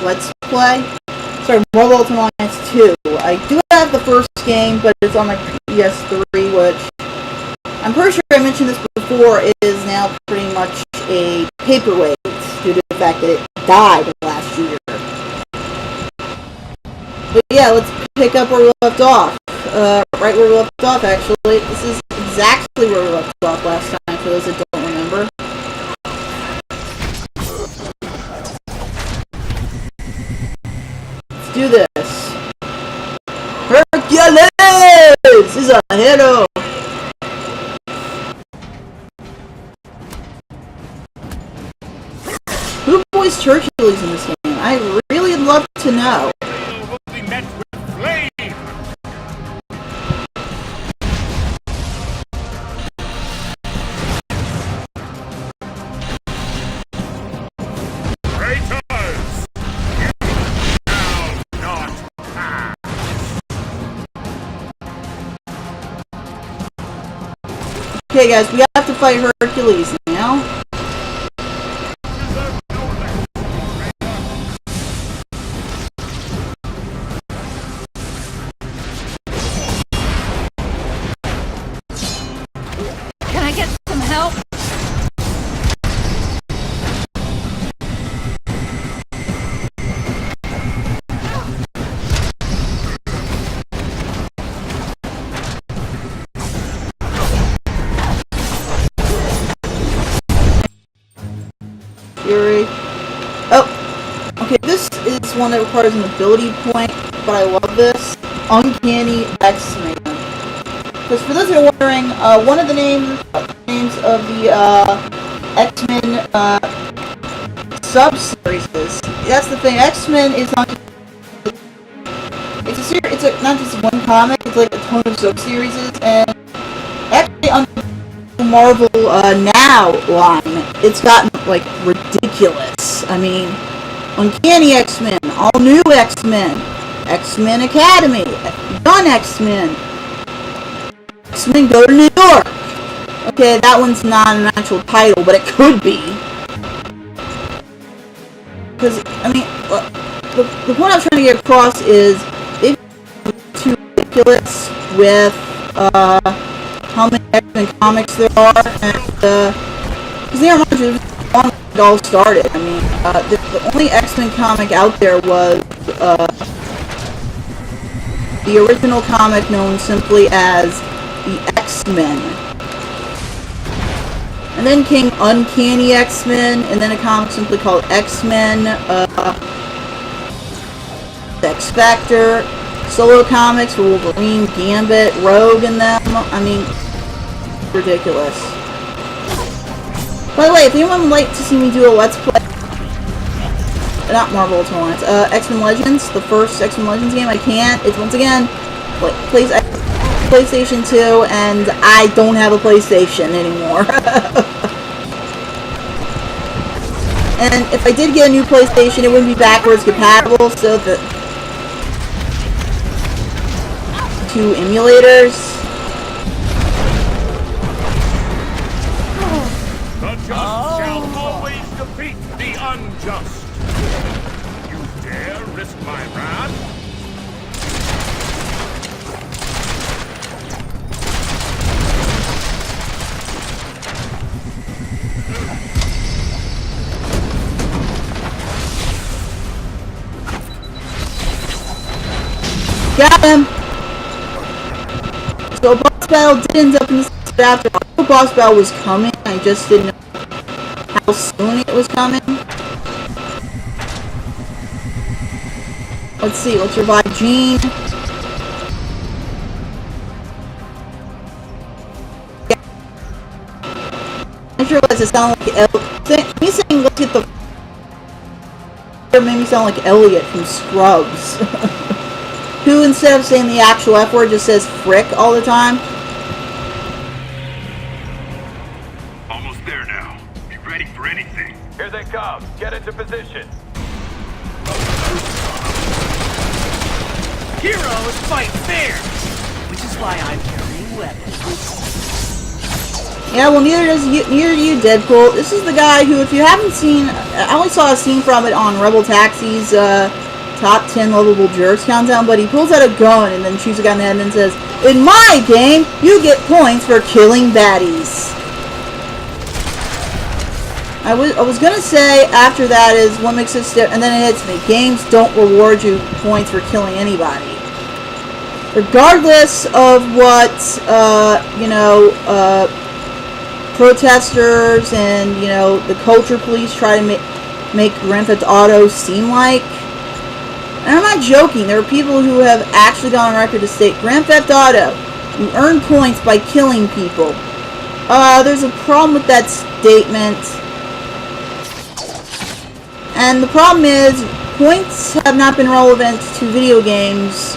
Let's Play. Sorry, Marvel Ultimate Alliance 2. I do have the first game, but it's on my PS3, which I'm pretty sure I mentioned this before, is now pretty much a paperweight due to the fact that it died last year. But yeah, let's pick up where we left off. Right where we left off, actually. This is exactly where we left off last time, for those that don't remember. Let's do this. Hercules is a hero! Who voiced Hercules in this game? I really would love to know. Okay guys, we have to fight Hercules now. Can I get some help? Fury. Oh, okay, this is one that requires an ability point, but I love this. Uncanny X-Men. Because for those who are wondering, one of the names of the X-Men sub-series is, that's the thing, X-Men is not just, it's a series, it's not just one comic, it's like a ton of sub-series, and actually under Marvel Now line, it's gotten like ridiculous. I mean, Uncanny X-Men, All New X-Men, X-Men Academy, Young X-Men, X-Men Go to New York. Okay, that one's not an actual title, but it could be. Because, I mean, the point I'm trying to get across is, it's too ridiculous with, how many X-Men comics there are, and, because they are much when it all started. I mean, the only X-Men comic out there was, the original comic known simply as the X-Men. And then came Uncanny X-Men, and then a comic simply called X-Men, X-Factor, solo comics for Wolverine, Gambit, Rogue, and them. I mean, ridiculous. By the way, if anyone would like to see me do a Let's Play, not Marvel Ultimate Alliance, X-Men Legends, the first X-Men Legends game, I can't. It's once again, PlayStation 2, and I don't have a PlayStation anymore. And if I did get a new PlayStation, it wouldn't be backwards compatible, so the two emulators. The just shall always defeat the unjust. You dare risk my wrath? Got him! So boss battle did end up in this after all. The boss battle was coming, I just didn't know how soon it was coming. Let's see, let's revive Jean. I sure realized it sounded like me saying let's get the it made me sound like Elliot from Scrubs. Who, instead of saying the actual F word, just says frick all the time. Almost there now. Be ready for anything. Here they come. Get into position. Heroes fight fair, which is why I'm carrying weapons. Yeah, well, neither do you, Deadpool. This is the guy who, if you haven't seen, I only saw a scene from it on Rebel Taxi's top 10 lovable jerks countdown, but he pulls out a gun and then shoots a guy in the head and then says, "In my game, you get points for killing baddies." I was gonna say after that is what makes it and then it hits me. Games don't reward you points for killing anybody, regardless of what protesters and the culture police try to make Grand Theft Auto seem like. And I'm not joking. There are people who have actually gone on record to state Grand Theft Auto, you earn points by killing people. There's a problem with that statement. And the problem is, points have not been relevant to video games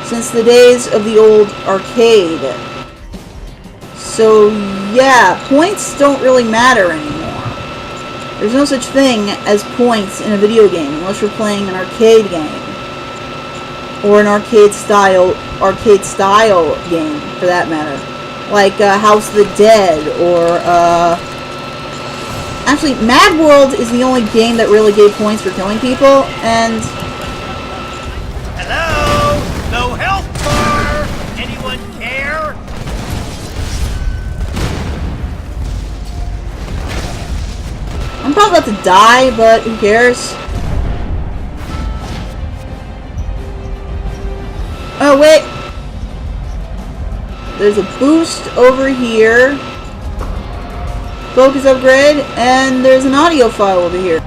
since the days of the old arcade. So, yeah, points don't really matter anymore. There's no such thing as points in a video game unless you're playing an arcade game. Or an arcade style game, for that matter. Like House of the Dead, or actually, Mad World is the only game that really gave points for killing people, and... Hello? No health bar? Anyone care? I'm probably about to die, but who cares? Oh, wait! There's a boost over here. Focus upgrade, and there's an audio file over here.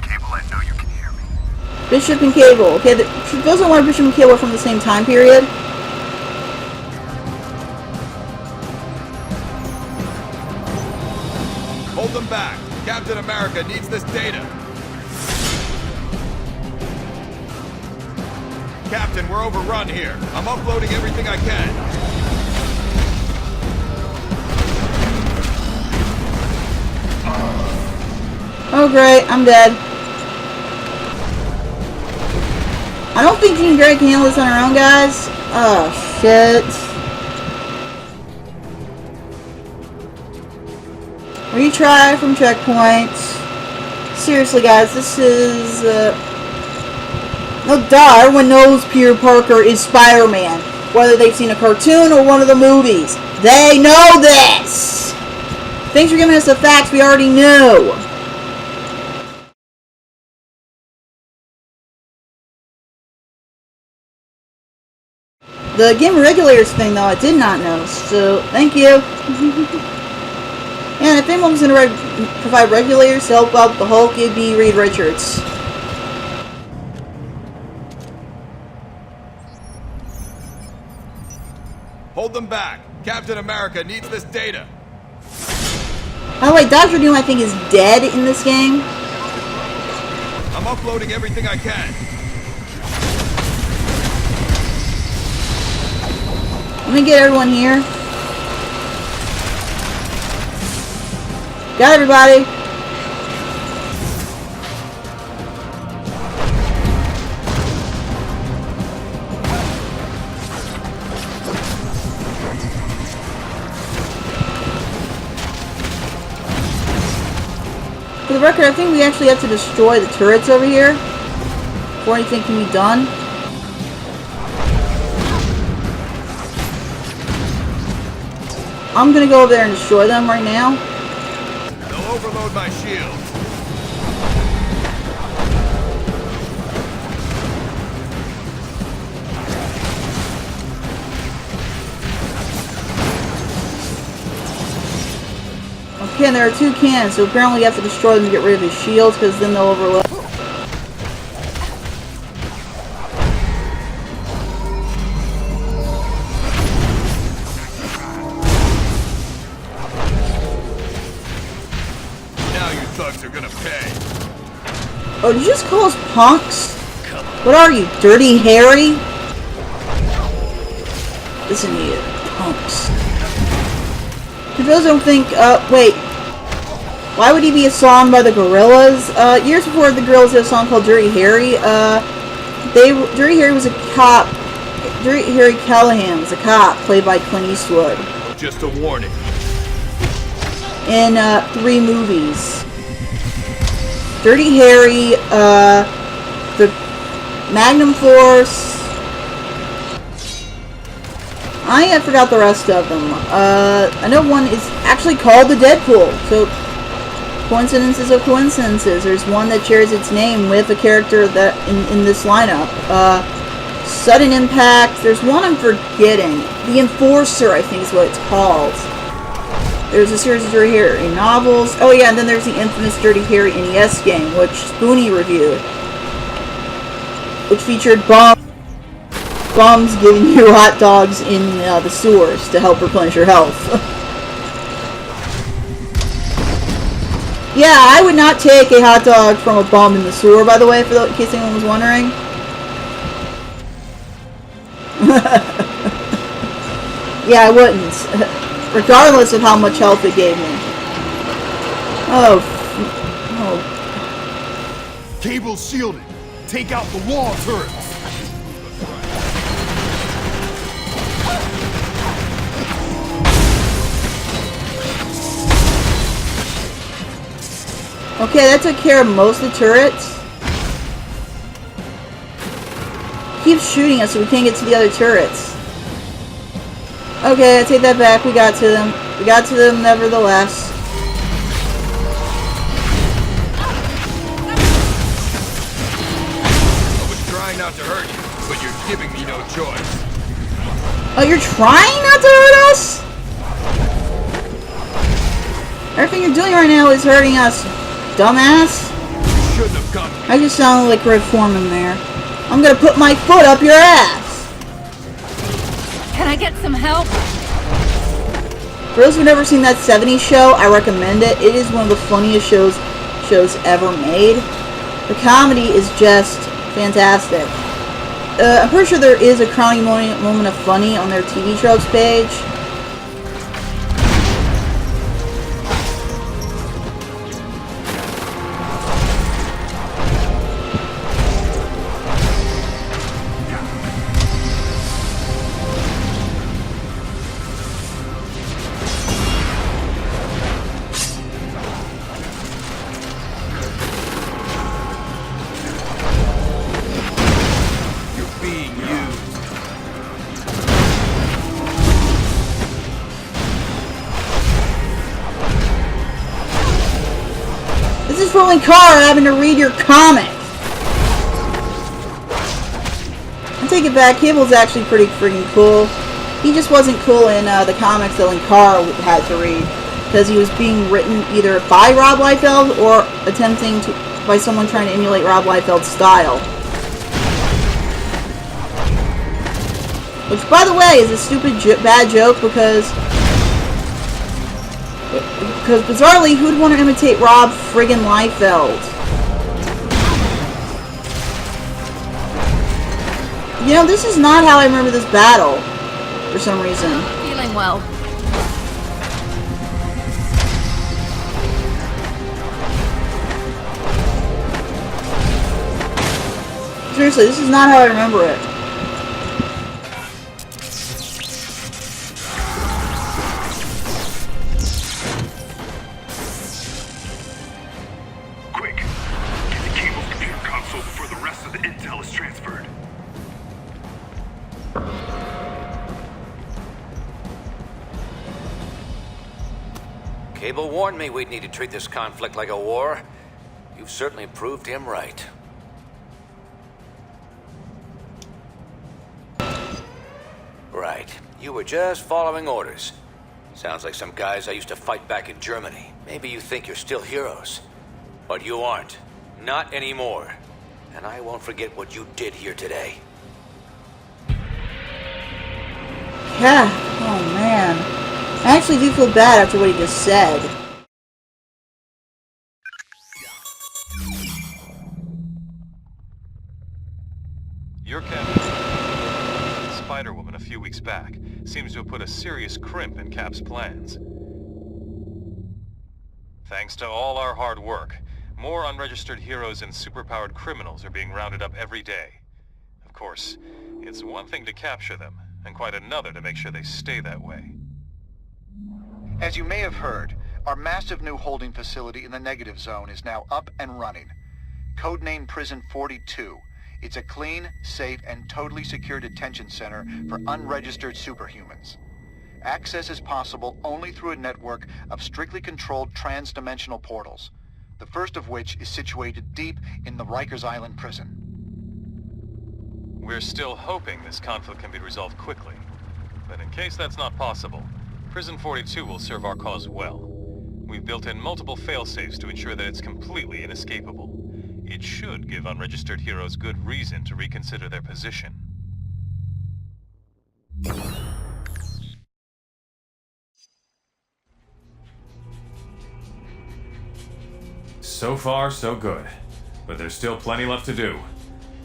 Cable, I know you can hear me. Bishop and Cable. Okay, those are one Bishop and Cable from the same time period. Hold them back. Captain America needs this data. Captain, we're overrun here. I'm uploading everything I can. Oh great, I'm dead. I don't think Jean Grey can handle this on her own, guys. Oh shit. Retry from checkpoint. Seriously, guys, this is no duh, everyone knows Peter Parker is Spider-Man. Whether they've seen a cartoon or one of the movies. They know this! Thanks for giving us the facts we already knew. The game regulators thing, though, I did not know, so thank you. And if anyone was going to provide regulators to help out the Hulk, it'd be Reed Richards. Hold them back. Captain America needs this data. By the way, Dr. Doom, I think, is dead in this game. I'm uploading everything I can. Let me get everyone here. Got everybody. For the record, I think we actually have to destroy the turrets over here before anything can be done. I'm gonna go over there and destroy them right now. They'll overload my shield. Okay, and there are two cannons, so apparently you have to destroy them to get rid of his shields, because then they'll overload. Thugs are gonna pay. Oh, did you just call us punks? What are you, Dirty Harry? Listen to you, punks. For those who don't think, wait. Why would he be a song by the Gorillaz? Years before the Gorillaz had a song called Dirty Harry, Dirty Harry was a cop. Harry Callahan's a cop, played by Clint Eastwood. Just a warning. In 3 movies. Dirty Harry, the Magnum Force. I forgot the rest of them. I know one is actually called the Deadpool. So, coincidences of coincidences. There's one that shares its name with a character that in this lineup. Sudden Impact. There's one I'm forgetting. The Enforcer, I think is what it's called. There's a series of Dirty Harry novels. Oh yeah, and then there's the infamous Dirty Harry NES game, which Spoonie reviewed. Which featured bums giving you hot dogs in the sewers to help replenish your health. Yeah, I would not take a hot dog from a bum in the sewer, by the way, in case anyone was wondering. Yeah, I wouldn't. Regardless of how much health it gave me. Oh. Cable shielded. Take out the wall turrets. Okay, that took care of most of the turrets. Keeps shooting us so we can't get to the other turrets. Okay, I take that back. We got to them. We got to them nevertheless. I was trying not to hurt you, but you're giving me no choice. Oh, you're trying not to hurt us? Everything you're doing right now is hurting us, dumbass. Shouldn't have come. I just sounded like Red Foreman there. I'm gonna put my foot up your ass. Can I get some help? For those who've never seen that 70s show, I recommend it. It is one of the funniest shows ever made. The comedy is just fantastic. I'm pretty sure there is a crowning moment of funny on their TV tropes page. This is rolling car having to read your comic. I take it back. Cable's actually pretty freaking cool. He just wasn't cool in the comics that Carr had to read, because he was being written either by Rob Liefeld or attempting to by someone trying to emulate Rob Liefeld's style. Which, by the way, is a stupid bad joke because bizarrely, who'd want to imitate Rob friggin' Liefeld? You know, this is not how I remember this battle, for some reason. Feeling well. Seriously, this is not how I remember it. Quick! Get the cable's computer console before the rest of the intel is transferred. Cable warned me we'd need to treat this conflict like a war. You've certainly proved him right. Right. You were just following orders. Sounds like some guys I used to fight back in Germany. Maybe you think you're still heroes. But you aren't. Not anymore. And I won't forget what you did here today. Yeah. Oh, man. I actually do feel bad after what he just said. Your captain, Spider-Woman, a few weeks back, seems to have put a serious crimp in Cap's plans. Thanks to all our hard work, more unregistered heroes and superpowered criminals are being rounded up every day. Of course, it's one thing to capture them, and quite another to make sure they stay that way. As you may have heard, our massive new holding facility in the negative zone is now up and running. Codenamed Prison 42. It's a clean, safe, and totally secure detention center for unregistered superhumans. Access is possible only through a network of strictly controlled trans-dimensional portals, the first of which is situated deep in the Rikers Island prison. We're still hoping this conflict can be resolved quickly. But in case that's not possible, Prison 42 will serve our cause well. We've built in multiple fail-safes to ensure that it's completely inescapable. It should give unregistered heroes good reason to reconsider their position. So far, so good. But there's still plenty left to do.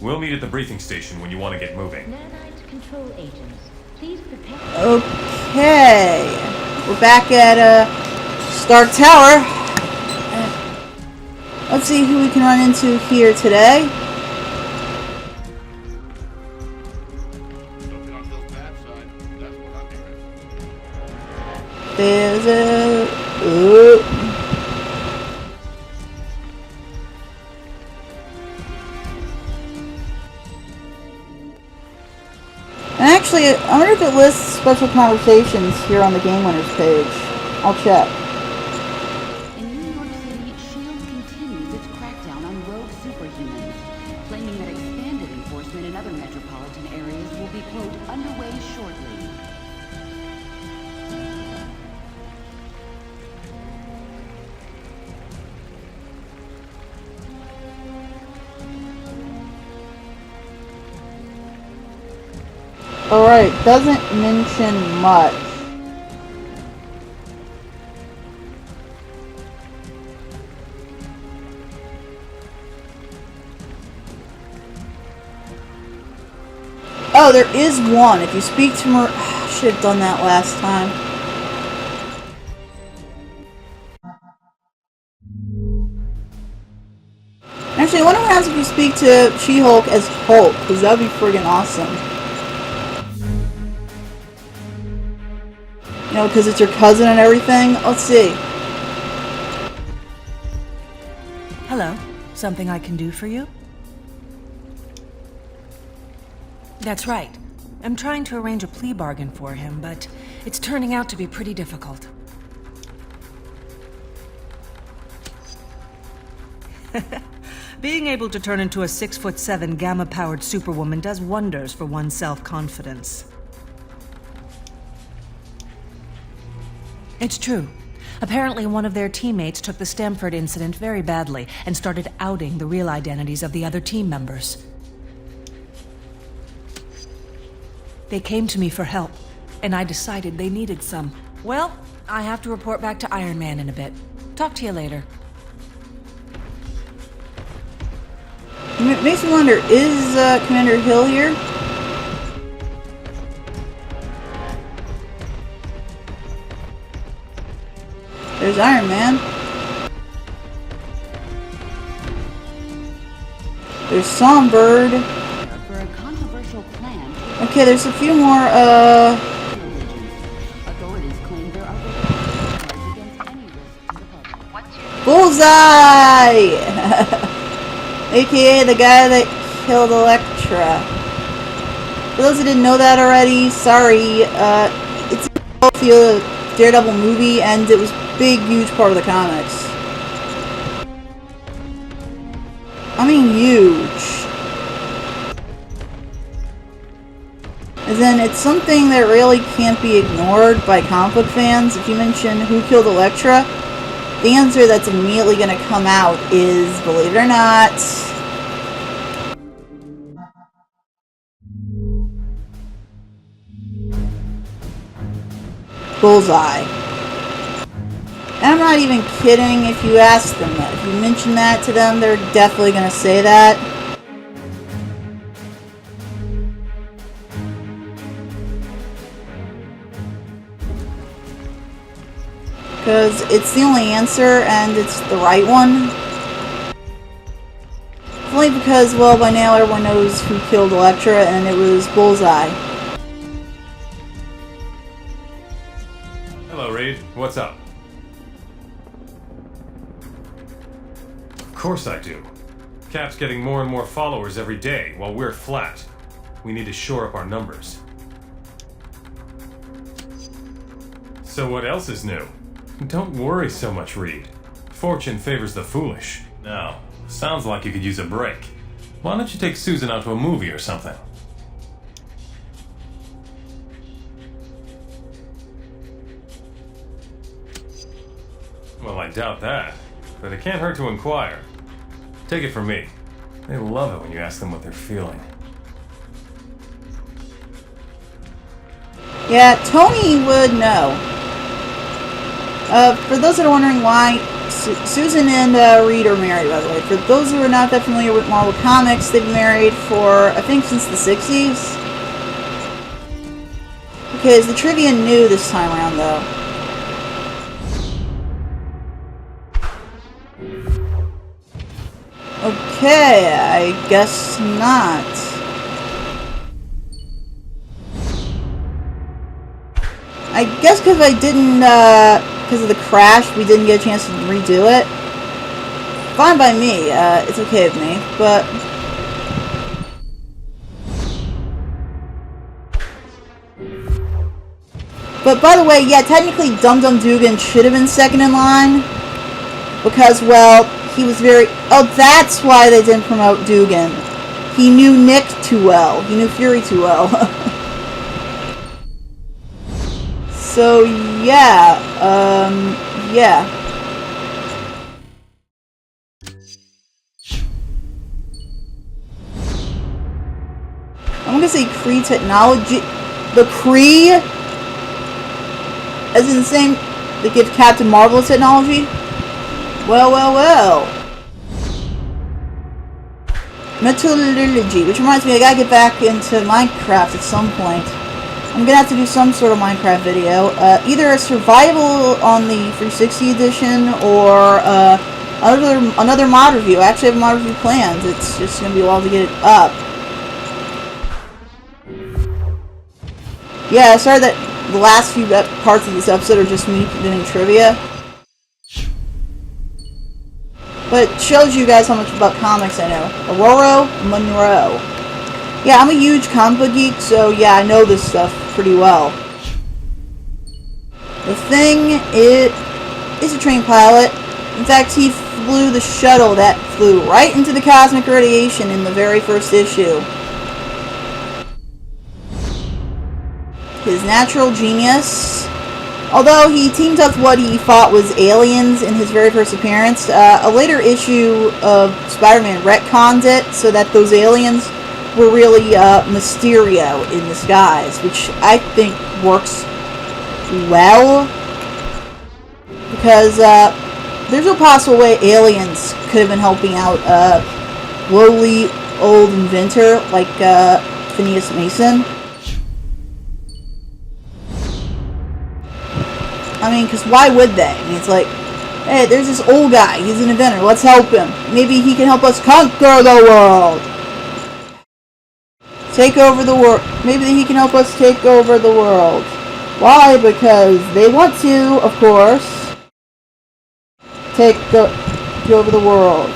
We'll meet at the briefing station when you want to get moving. Nanite control agents, please prepare. Okay. We're back at, Stark Tower. Let's see who we can run into here today. Don't get on Phil's bad side. That's what I'm hearing. There's a... And actually, I wonder if it lists special conversations here on the Game Winners page. I'll check. In New York City, S.H.I.E.L.D. continues its crackdown on rogue superhumans, claiming that expanded enforcement in other metropolitan areas will be, quote, underway shortly. Alright, doesn't mention much. Oh, there is one. If you speak to her... I should have done that last time. Actually, I wonder what happens if you speak to She-Hulk as Hulk, because that would be friggin' awesome. You know, because it's your cousin and everything. Let's see. Hello. Something I can do for you? That's right. I'm trying to arrange a plea bargain for him, but it's turning out to be pretty difficult. Being able to turn into a 6'7" gamma-powered superwoman does wonders for one's self-confidence. It's true. Apparently one of their teammates took the Stamford incident very badly and started outing the real identities of the other team members. They came to me for help, and I decided they needed some. Well, I have to report back to Iron Man in a bit. Talk to you later. It makes me wonder, is Commander Hill here? There's Iron Man. There's Songbird. For a controversial plan. Okay, there's a few more, Authorities claim there are charges against any risk to the public. Bullseye! AKA the guy that killed Elektra. For those who didn't know that already, sorry, it's the Daredevil movie, and it was a big, huge part of the comics. I mean, huge. And then it's something that really can't be ignored by comic book fans. If you mention who killed Elektra, the answer that's immediately going to come out is, believe it or not, Bullseye. And I'm not even kidding if you ask them that. If you mention that to them, they're definitely going to say that. Because it's the only answer, and it's the right one. Only because, well, by now everyone knows who killed Elektra, and it was Bullseye. Hello, Reed. What's up? Of course I do. Cap's getting more and more followers every day, while we're flat. We need to shore up our numbers. So what else is new? Don't worry so much, Reed. Fortune favors the foolish. Now, sounds like you could use a break. Why don't you take Susan out to a movie or something? Well, I doubt that, but it can't hurt to inquire. Take it from me. They love it when you ask them what they're feeling. Yeah, Tony would know. For those that are wondering why, Susan and Reed are married, by the way. For those who are not that familiar with Marvel Comics, they've been married for, I think, since the 60s. Because the trivia new this time around, though. Okay, I guess not. I guess because I didn't, because of the crash, we didn't get a chance to redo it. Fine by me, it's okay with me, but... But by the way, yeah, technically Dum Dum Dugan should have been second in line. Because, well, he was very... Oh, that's why they didn't promote Dugan. He knew Nick too well. He knew Fury too well. So, yeah. Yeah. I'm gonna say Kree technology. The Kree? As in saying they give Captain Marvel technology? Well, well, well. Metallurgy, which reminds me, I gotta get back into Minecraft at some point. I'm gonna have to do some sort of Minecraft video. Either a survival on the 360 edition or another mod review. I actually have a mod review planned. It's just gonna be a while to get it up. Yeah, sorry that the last few parts of this episode are just me doing trivia. But it shows you guys how much about comics I know. Aurora Monroe. Yeah, I'm a huge comic book geek, so yeah, I know this stuff pretty well. The Thing is a trained pilot. In fact, he flew the shuttle that flew right into the cosmic radiation in the very first issue. His natural genius. Although he teamed up with what he thought was aliens in his very first appearance, a later issue of Spider-Man retconned it so that those aliens were really Mysterio in disguise, which I think works well, because there's no possible way aliens could have been helping out a lowly old inventor like Phineas Mason. I mean, because why would they? I mean, it's like, hey, there's this old guy, he's an inventor, let's help him. Maybe he can help us conquer the world. Take over the world. Maybe he can help us take over the world. Why? Because they want to, of course, take over the world.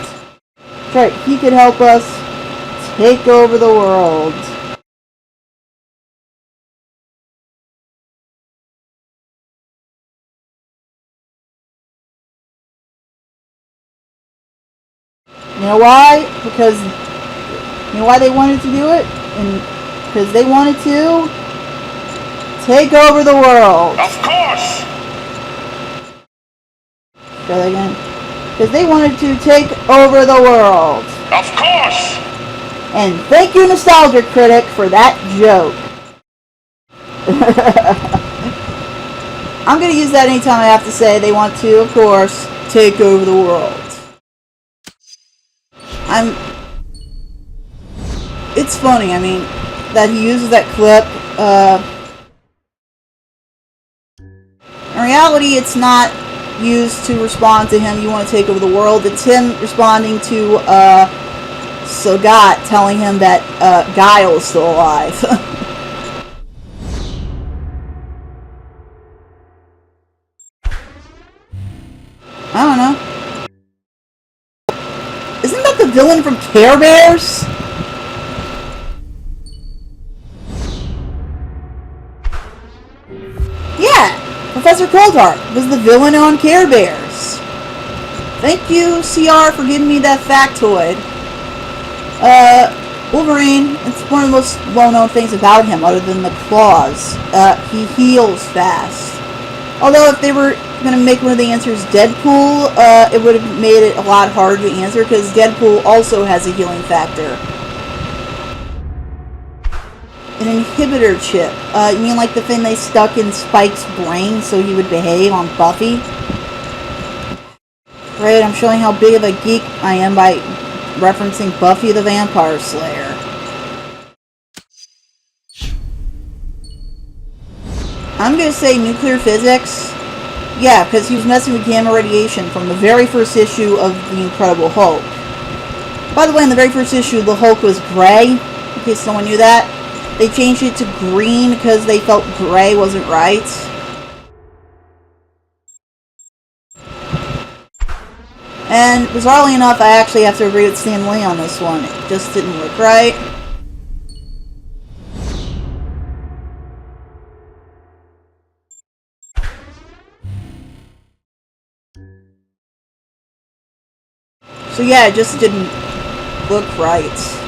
That's right, he could help us take over the world. You know why? Because, you know why they wanted to do it? And because they wanted to take over the world. Of course! Try that again. Because they wanted to take over the world. Of course! And thank you, Nostalgia Critic, for that joke. I'm going to use that anytime I have to say they want to, of course, take over the world. It's funny, I mean, that he uses that clip. In reality, it's not used to respond to him, you want to take over the world. It's him responding to Sagat telling him that Guile is still alive. I don't know. Isn't that the villain from Care Bears? Yeah, Professor Coldheart was the villain on Care Bears. Thank you, CR, for giving me that factoid. Wolverine, it's one of the most well-known things about him, other than the claws. He heals fast. Although, if they were going to make one of the answers Deadpool, it would have made it a lot harder to answer, because Deadpool also has a healing factor. An inhibitor chip. You mean like the thing they stuck in Spike's brain so he would behave on Buffy? Great, I'm showing how big of a geek I am by referencing Buffy the Vampire Slayer. I'm gonna say nuclear physics. Yeah, because he was messing with gamma radiation from the very first issue of The Incredible Hulk. By the way, in the very first issue, the Hulk was gray, in case someone knew that. They changed it to green because they felt gray wasn't right. And bizarrely enough, I actually have to agree with Stan Lee on this one. It just didn't look right. So yeah, it just didn't look right.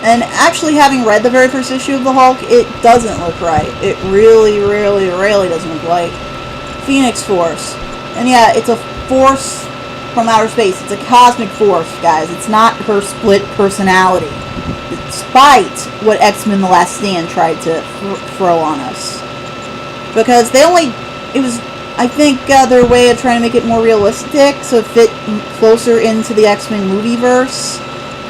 And actually, having read the very first issue of the Hulk, it doesn't look right. It really, really, really doesn't look right. Phoenix Force. And yeah, it's a force from outer space. It's a cosmic force, guys. It's not her split personality. Despite what X-Men The Last Stand tried to throw on us. Because they only... It was, I think, their way of trying to make it more realistic, so it fit closer into the X-Men movieverse.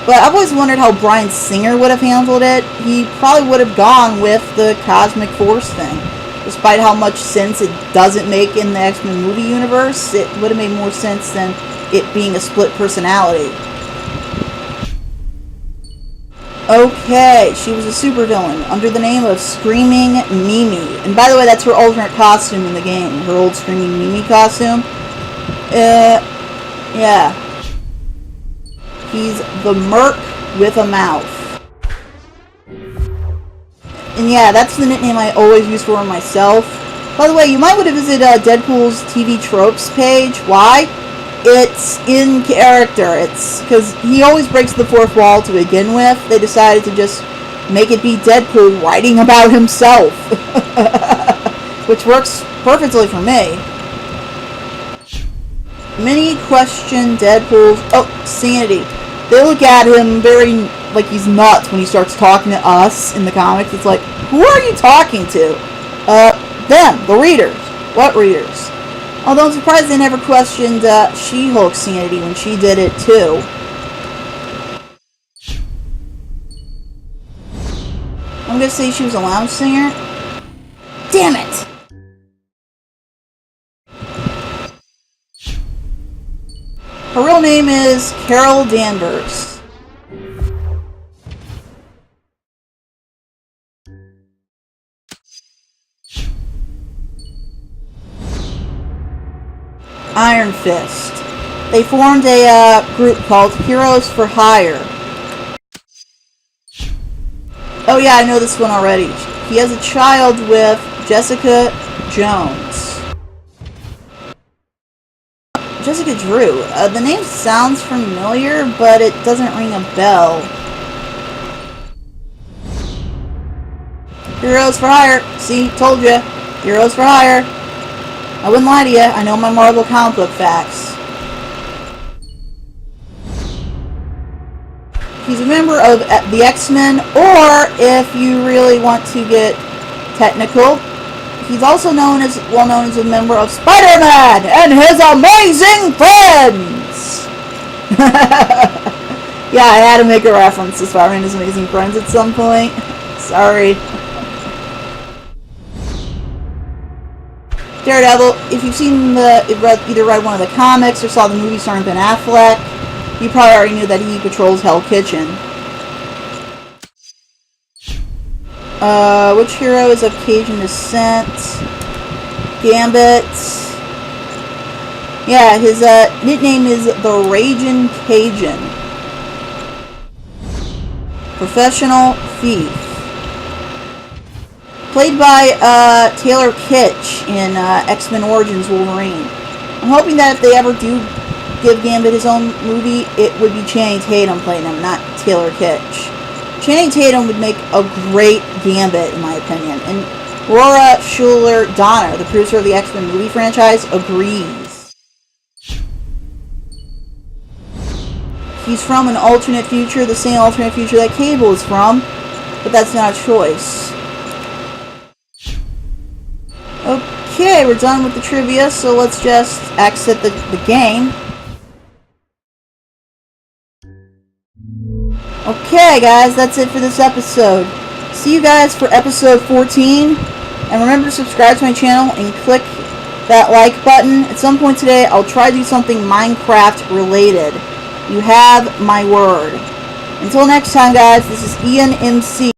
But I've always wondered how Bryan Singer would have handled it. He probably would have gone with the Cosmic Force thing. Despite how much sense it doesn't make in the X-Men movie universe, it would have made more sense than it being a split personality. Okay, she was a supervillain under the name of Screaming Mimi. And by the way, that's her alternate costume in the game. Her old Screaming Mimi costume. Yeah. He's the Merc with a mouth. And yeah, that's the nickname I always use for myself. By the way, you might want to visit Deadpool's TV Tropes page. Why? It's in character. It's because he always breaks the fourth wall to begin with. They decided to just make it be Deadpool writing about himself. Which works perfectly for me. Many question Deadpool's sanity. They look at him very like he's nuts when he starts talking to us in the comics. It's like, who are you talking to? Them, the readers. What readers? Although I'm surprised they never questioned She-Hulk's sanity when she did it too. I'm gonna say she was a lounge singer. Damn it! Her real name is Carol Danvers. Iron Fist. They formed a group called Heroes for Hire. Oh yeah, I know this one already. He has a child with Jessica Jones. Jessica Drew. The name sounds familiar, but it doesn't ring a bell. Heroes for Hire. See, told ya. Heroes for Hire. I wouldn't lie to you. I know my Marvel comic book facts. He's a member of the X-Men, or if you really want to get technical, he's also well known as a member of Spider-Man and his amazing friends! Yeah, I had to make a reference to Spider-Man and his amazing friends at some point. Sorry. Daredevil, if you've seen either read one of the comics or saw the movie starring Ben Affleck, you probably already knew that he patrols Hell Kitchen. Which hero is of Cajun descent? Gambit. Yeah, his nickname is the Ragin' Cajun. Professional thief. Played by Taylor Kitsch in X-Men Origins Wolverine. I'm hoping that if they ever do give Gambit his own movie, it would be Channing Tatum playing him, not Taylor Kitsch. Channing Tatum would make a great Gambit, in my opinion. And Laura Schuler-Donner, the producer of the X-Men movie franchise, agrees. He's from an alternate future, the same alternate future that Cable is from, but that's not a choice. Okay, we're done with the trivia, so let's just exit the game. Okay, guys, that's it for this episode. See you guys for episode 14. And remember to subscribe to my channel and click that like button. At some point today, I'll try to do something Minecraft related. You have my word. Until next time, guys, this is IanMC.